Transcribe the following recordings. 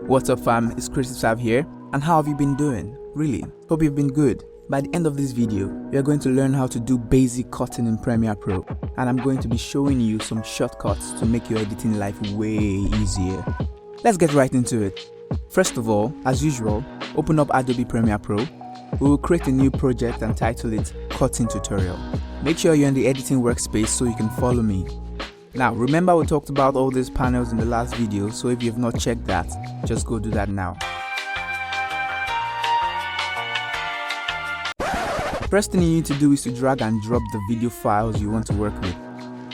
What's up fam, it's Creative Sav here, and how have you been doing? Really, hope you've been good. By the end of this video, we are going to learn how to do basic cutting in Premiere Pro, and I'm going to be showing you some shortcuts to make your editing life way easier. Let's get right into it. First of all, as usual, open up Adobe Premiere Pro. We will create a new project and title it Cutting Tutorial. Make sure you're in the editing workspace so you can follow me. Now, remember we talked about all these panels in the last video, so if you have not checked that, just go do that now. First thing you need to do is to drag and drop the video files you want to work with.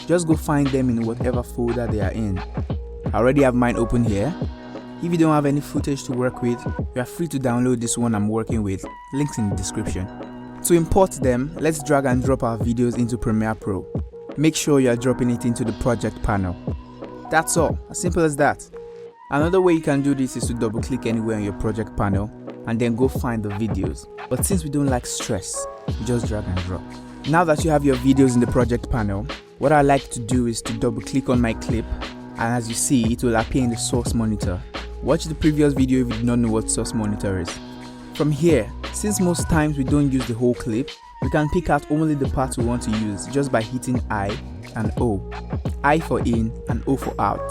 Just go find them in whatever folder they are in. I already have mine open here. If you don't have any footage to work with, you are free to download this one I'm working with, links in the description. To import them, let's drag and drop our videos into Premiere Pro. Make sure you are dropping it into the project panel. That's all, as simple as that. Another way you can do this is to double click anywhere on your project panel and then go find the videos. But since we don't like stress, we just drag and drop. Now that you have your videos in the project panel, what I like to do is to double click on my clip, and as you see, it will appear in the source monitor. Watch the previous video if you do not know what source monitor is. From here, since most times we don't use the whole clip, we can pick out only the parts we want to use just by hitting I and O. I for in and O for out.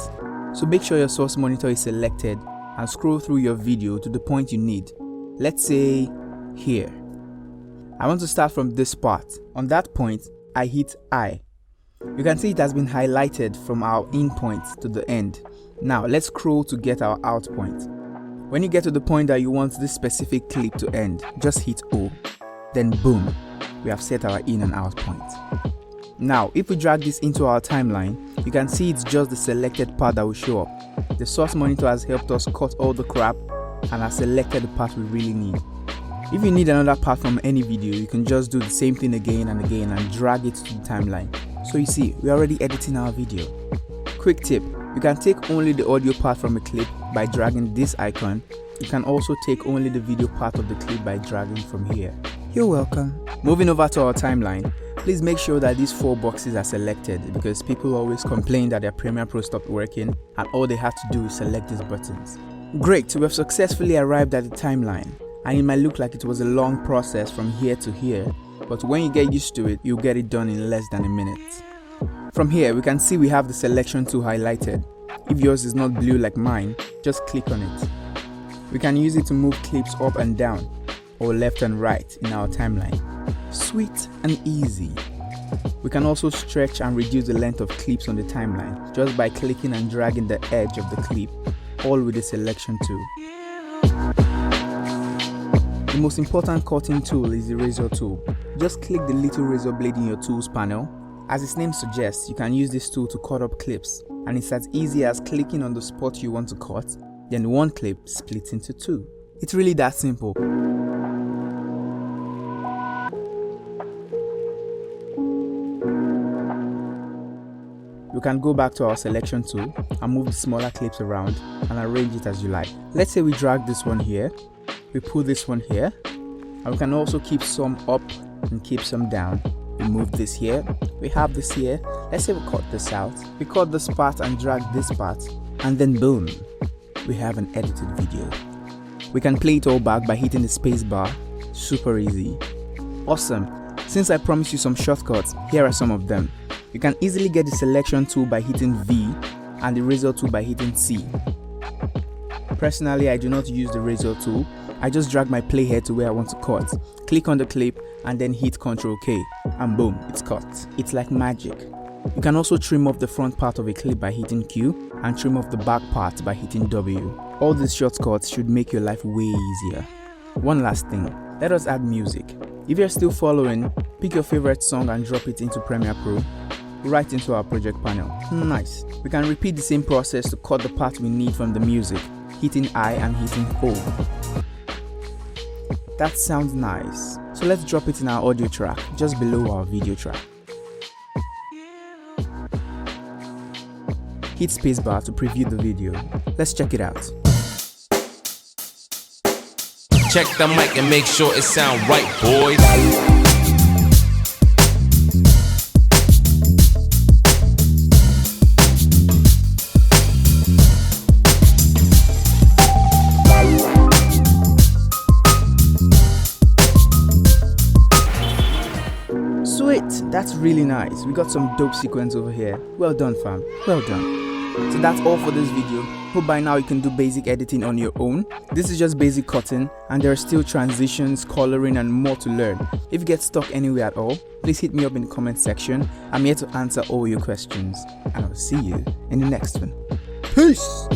So make sure your source monitor is selected and scroll through your video to the point you need. Let's say here. I want to start from this part. On that point, I hit I. You can see it has been highlighted from our in point to the end. Now let's scroll to get our out point. When you get to the point that you want this specific clip to end, just hit O. Then boom, we have set our in and out point. Now if we drag this into our timeline, you can see it's just the selected part that will show up. The source monitor has helped us cut all the crap and has selected the part we really need. If you need another part from any video, you can just do the same thing again and again and drag it to the timeline. So you see, we're already editing our video. Quick tip, you can take only the audio part from a clip by dragging this icon. You can also take only the video part of the clip by dragging from here. You're welcome. Moving over to our timeline, please make sure that these 4 boxes are selected because people always complain that their Premiere Pro stopped working and all they have to do is select these buttons. Great, we have successfully arrived at the timeline, and it might look like it was a long process from here to here, but when you get used to it, you'll get it done in less than a minute. From here, we can see we have the selection tool highlighted. If yours is not blue like mine, just click on it. We can use it to move clips up and down, or left and right in our timeline. Sweet and easy. We can also stretch and reduce the length of clips on the timeline just by clicking and dragging the edge of the clip, all with the selection tool. The most important cutting tool is the razor tool. Just click the little razor blade in your tools panel. As its name suggests, you can use this tool to cut up clips, and it's as easy as clicking on the spot you want to cut, then one clip splits into 2. It's really that simple. You can go back to our selection tool and move the smaller clips around and arrange it as you like. Let's say we drag this one here, we put this one here, and we can also keep some up and keep some down. We move this here, we have this here. Let's say we cut this out, we cut this part and drag this part, and then boom, we have an edited video. We can play it all back by hitting the space bar. Super easy. Awesome. Since I promised you some shortcuts, here are some of them. You can easily get the selection tool by hitting V and the razor tool by hitting C. Personally, I do not use the razor tool. I just drag my playhead to where I want to cut, click on the clip and then hit Ctrl K, and boom, it's cut. It's like magic. You can also trim off the front part of a clip by hitting Q and trim off the back part by hitting W. All these shortcuts should make your life way easier. One last thing, let us add music. If you're still following, pick your favorite song and drop it into Premiere Pro, right into our project panel. Nice. We can repeat the same process to cut the part we need from the music, hitting I and hitting O. That sounds nice. So let's drop it in our audio track, just below our video track. Hit spacebar to preview the video. Let's check it out. Check the mic and make sure it sound right, boys. That's really nice. We got some dope sequence over here. Well done, fam. Well done. So that's all for this video. Hope by now you can do basic editing on your own. This is just basic cutting, and there are still transitions, coloring, and more to learn. If you get stuck anywhere at all, please hit me up in the comment section. I'm here to answer all your questions, and I'll see you in the next one. Peace!